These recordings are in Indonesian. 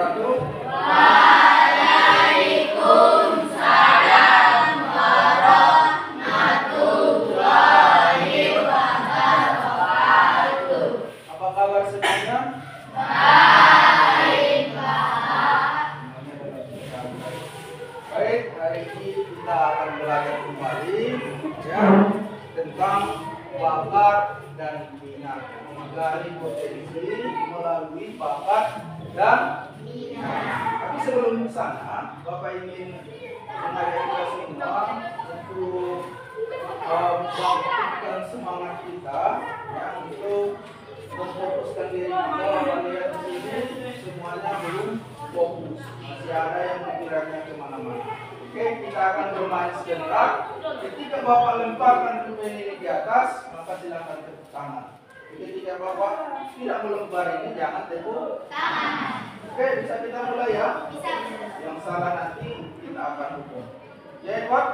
wabarakatuh. Waalaikumsalam warahmatullahi wabarakatuh. Apa kabar semuanya? Baik, Pak. Baik, hari ini kita akan belajar kembali ya tentang bakat dan minat, menggali potensi melalui bakat dan minat. Tapi sebelum sana, Bapak ingin mengajak kita semua untuk membangkitkan semangat kita ya untuk memfokuskan diri kita. Melihat di sini semuanya belum fokus, masih ada yang pikirannya kemana-mana. Oke, kita akan bermain sejenak. Ketika Bapak lemparkan pemain ini di atas, maka silakan tepuk tangan. Ketika Bapak tidak melempar ini, jangan tepuk tangan. Oke, bisa kita mulai ya? Bisa. Yang salah nanti kita akan hukum. Ya, Edward?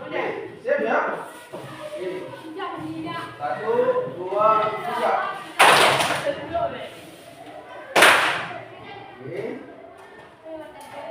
Oke, siap ya? Oke. 1, 2, 3. Oke.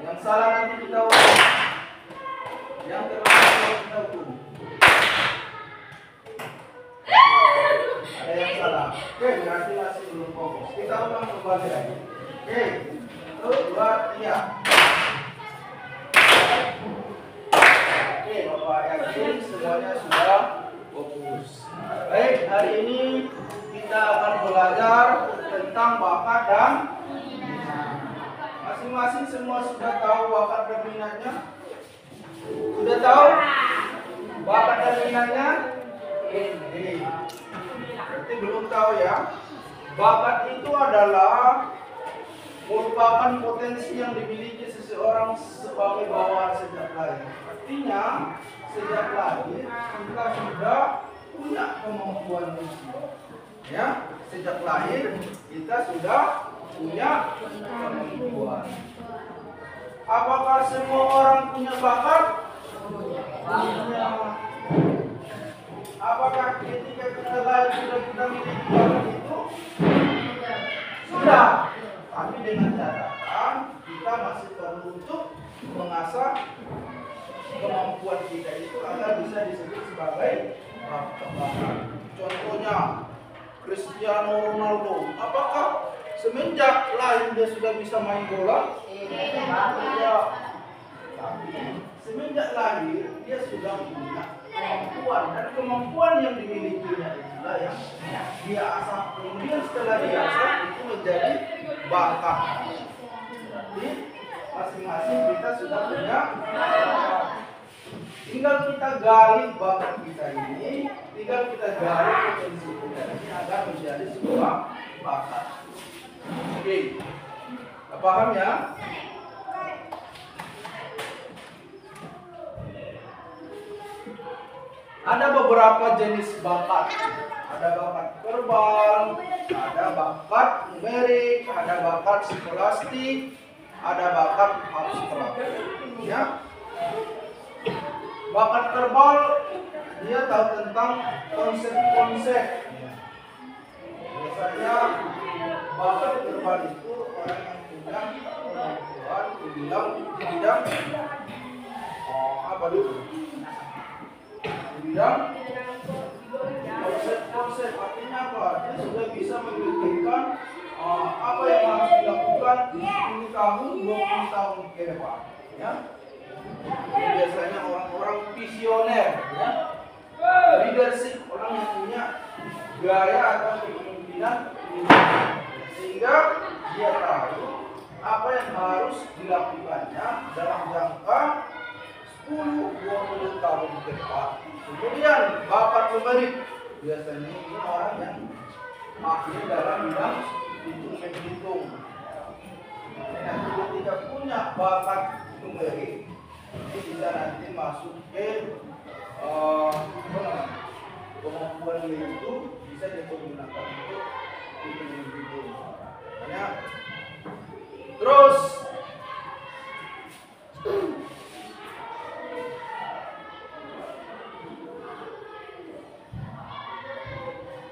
Yang salah nanti kita hukum. Yang terlalu kita hukum. Ada yang salah. Oke, berarti masih belum fokus. Kita ulang kembali lagi. Oke. 1, 2, 3. Oke, Bapak yakin semuanya sudah fokus. Baik, hari ini kita akan belajar tentang bakat dan minat. Masing-masing semua sudah tahu bakat dan minatnya? Sudah tahu bakat dan minatnya? Ini. Berarti belum tahu ya. Bakat itu adalah merupakan potensi yang dimiliki seseorang sebagai bawaan sejak lahir. Artinya sejak lahir kita sudah punya kemampuan itu. Ya, sejak lahir kita sudah punya kemampuan. Apakah semua orang punya bakat? Punya. Apakah ketika kita lahir sudah kita memiliki bakat itu? Sudah. Tapi dengan catatan kita masih perlu untuk mengasah kemampuan kita itu agar bisa disebut sebagai bakat. Contohnya Cristiano Ronaldo, apakah semenjak lahir dia sudah bisa main bola? Tidak. Tapi semenjak lahir dia sudah punya kemampuan, dan kemampuan yang dimilikinya itulah yang dia asah. Kemudian setelah dia asah itu menjadi bakat. Jadi masing-masing kita sudah punya bakat. Tinggal kita gali bakat kita ini, tinggal kita gali potensi kita ini agar menjadi sebuah bakat. Oke, paham ya? Ada beberapa jenis bakat. Ada bakat verbal, ada bakat numerik, ada bakat skolastik, ada bakat abstrak. Ya. Bakat verbal dia tahu tentang konsep-konsep. Biasanya bakat verbal itu orang yang punya kemampuan di bidang apa dulu? Bidang konsep, artinya apa? Dia sudah bisa memikirkan apa yang harus dilakukan 10 tahun, 20 tahun ke depan. Ya. Jadi biasanya orang-orang visioner, ya. Leadership, orang yang punya gaya atau kepemimpinan, sehingga dia tahu apa yang harus dilakukannya dalam jangka 10-20 tahun ke depan. Kemudian bakat numerik, biasanya ini orang yang ahli dalam bidang hitung-hitung. Nah, ketika punya bakat numerik, ini bisa nanti masuk ke kemampuan dia itu bisa dipergunakan untuk hitung-hitung. Makanya terus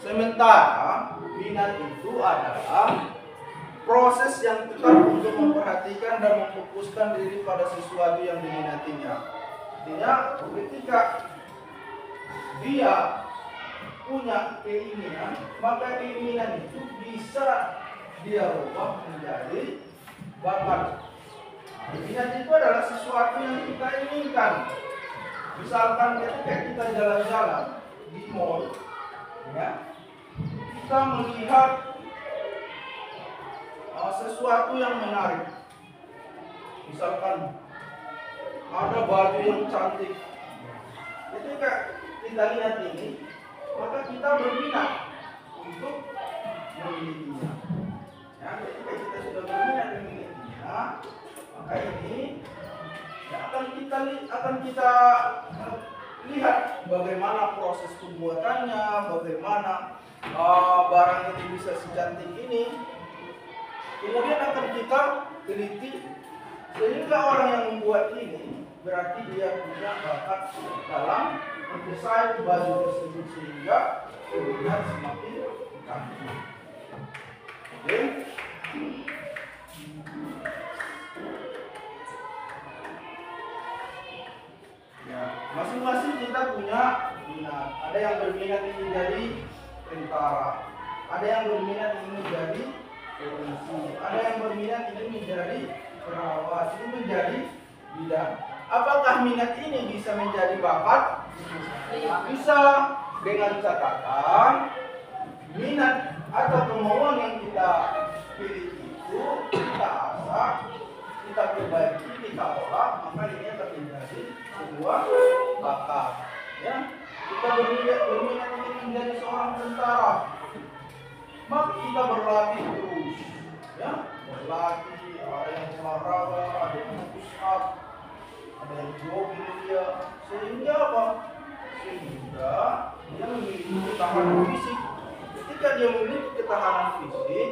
sementara minat itu adalah proses proses yang tetap untuk memperhatikan dan memfokuskan diri pada sesuatu yang diminatinya. Artinya ketika dia punya keinginan, maka keinginan itu bisa dia rubah menjadi bakat. Minat itu adalah sesuatu yang kita inginkan. Misalkan ketika kita jalan-jalan di mall, ya, kita melihat sesuatu yang menarik. Misalkan ada baju yang cantik. Ketika kita lihat ini, maka kita berminat untuk memilikinya. Ya, ketika kita sudah berminat memilikinya, maka ini ya, akan kita lihat bagaimana proses pembuatannya, bagaimana barang ini bisa secantik ini. Kemudian akan kita teliti sehingga orang yang membuat ini berarti dia punya bakat dalam mendesain baju tersebut sehingga terlihat semakin cantik. Oke. Ya, masing-masing kita punya minat. Ada yang berminat ingin jadi tentara, ada yang berminat ingin menjadi polisi, ada yang berminat ingin menjadi perawat, ini menjadi bidang. Apakah minat ini bisa menjadi bakat? Bisa, dengan catatan minat atau kemauan yang kita pilih itu kita asah, kita perbaiki, kita olah, maka ini akan menjadi sebuah bakat. Ya, kita berminat ingin menjadi seorang tentara, maka kita berlatih terus. Ya, berlatih. Ada yang olahraga, ada yang push up, ada yang jogging dia, sehingga apa? Sehingga dia memiliki ketahanan fisik. Ketika dia memiliki ketahanan fisik,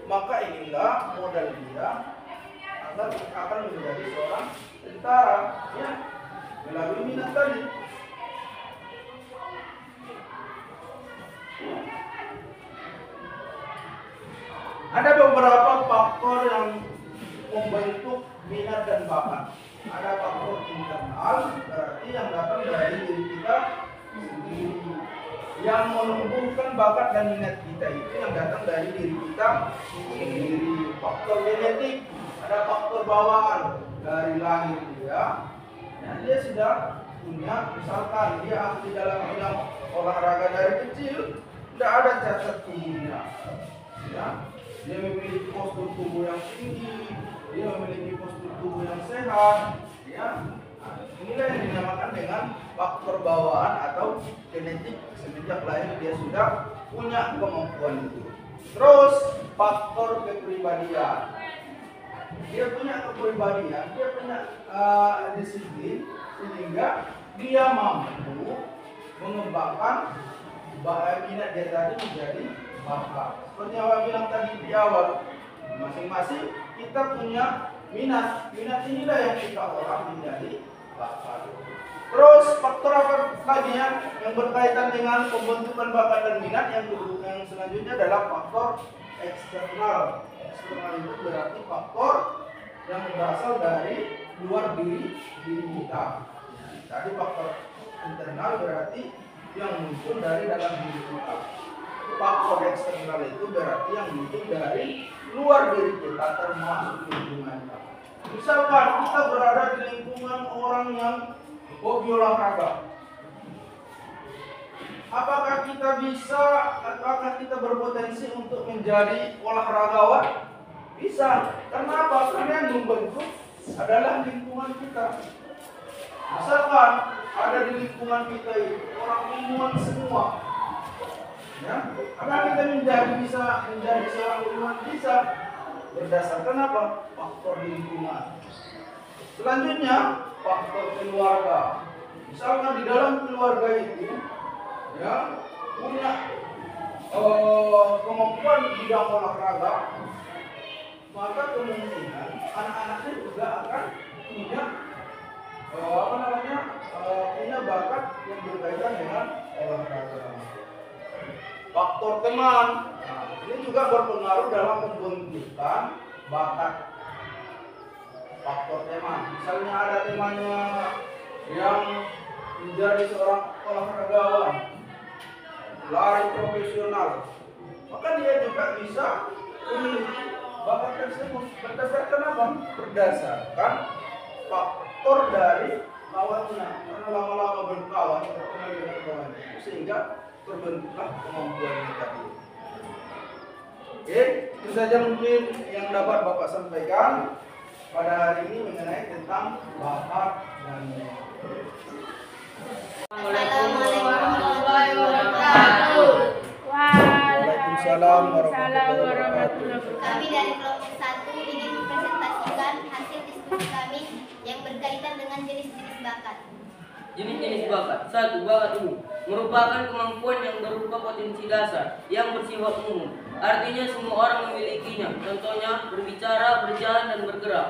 maka inilah modal dia akan menjadi seorang tentara, ya, melalui minat tadi. Ada beberapa faktor yang membentuk minat dan bakat. Ada faktor internal, berarti yang datang dari diri kita sendiri. Yang menumbuhkan bakat dan minat kita itu yang datang dari diri kita sendiri. Faktor genetik, ada faktor bawaan dari lahir dia. Dan dia sudah punya, misalkan dia ahli dalam bidang olahraga dari kecil, tidak ada cacat tubuhnya. Ya. Dia memiliki postur tubuh yang tinggi, dia memiliki postur tubuh yang sehat, ya. Inilah yang dinamakan dengan faktor bawaan atau genetik. Semenjak lahir dia sudah punya kemampuan itu. Terus faktor kepribadian, dia punya kepribadian, dia punya disiplin sehingga dia mampu mengembangkan minat dia tadi menjadi bakat. Seperti yang saya bilang tadi di awal, masing-masing kita punya minat. Minat inilah yang kita olah menjadi bakat. Terus faktor apa lagi yang berkaitan dengan pembentukan bakat dan minat? Yang selanjutnya adalah faktor eksternal. Eksternal itu berarti faktor yang berasal dari luar diri kita. Tadi faktor internal berarti yang muncul dari dalam diri kita. Faktor eksternal itu berarti yang muncul dari luar diri kita, termasuk lingkungan kita. Misalkan kita berada di lingkungan orang yang hobi olahraga, apakah kita berpotensi untuk menjadi olahragawan? Bisa. Kenapa? Karena yang membentuk adalah lingkungan kita. Misalkan ada di lingkungan kita itu orang ilmuwan semua, ya, karena kita bisa menjadi seorang ilmuwan bisa berdasarkan apa? Faktor lingkungan. Selanjutnya faktor keluarga. Misalkan di dalam keluarga itu, ya, punya kemampuan di bidang olahraga, maka kemungkinan anak-anaknya juga akan punya punya bakat yang berkaitan dengan olahraga. Faktor teman. Nah, Ini juga berpengaruh dalam pembentukan bakat faktor tema. Misalnya ada temanya yang menjadi seorang olahragawan, lari profesional, maka dia juga bisa memiliki bakat tersebut. Berdasarkan apa? Berdasarkan faktor dari kawannya. Karena lama-lama berkawan, berkenal dengan kawan itu, sehingga terbentuklah kemampuannya tadi. Oke, itu saja mungkin yang dapat Bapak sampaikan pada hari ini mengenai tentang bakat dan minat. Assalamualaikum warahmatullahi wabarakatuh. Waalaikumsalam warahmatullahi wabarakatuh. Kami dari kelompok 1 ingin mempresentasikan hasil diskusi kami yang berkaitan dengan jenis-jenis bakat. Jenis-jenis bakat. 1. Bakat umum merupakan kemampuan yang berupa potensi dasar yang bersifat umum. Artinya semua orang memilikinya. Contohnya berbicara, berjalan, dan bergerak.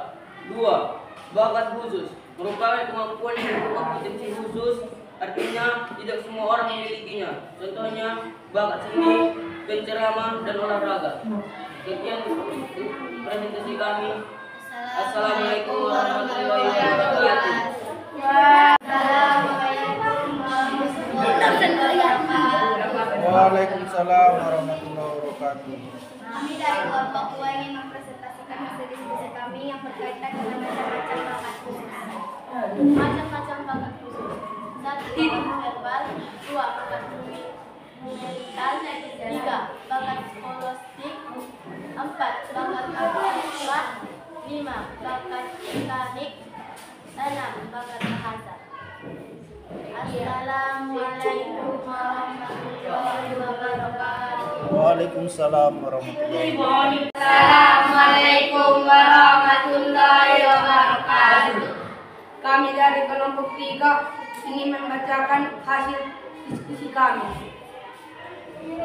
2. Bakat khusus merupakan kemampuan yang berupa potensi khusus. Artinya tidak semua orang memilikinya. Contohnya bakat seni, penceramah, dan olahraga. Sekian presentasi kami. Assalamualaikum warahmatullahi wabarakatuh. Waalaikumsalam warahmatullahi wabarakatuh. Kami dari kelompok 2 ingin mempresentasikan hasil diskusi kami yang berkaitan dengan macam-macam bakat khusus. Macam-macam bakat khusus. 1. Bakat verbal. 2. Bakat numerical. 3. Bakat skolastik. 4. Bakat arsitektural. 5. Bakat mekanik. 6. Bakat bahasa. Assalamualaikum warahmatullahi wabarakatuh. Waalaikumsalam warahmatullahi wabarakatuh. Assalamualaikum warahmatullahi wabarakatuh. Kami dari kelompok 3 ingin membacakan hasil diskusi kami.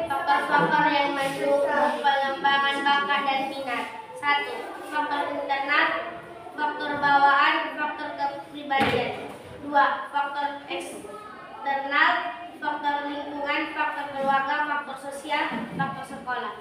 Faktor-faktor yang mendukung pengembangan bakat dan minat. 1. Faktor internal, faktor bawaan, faktor kepribadian. 2. Faktor eksternal, faktor lingkungan, faktor keluarga, faktor sosial, faktor sekolah.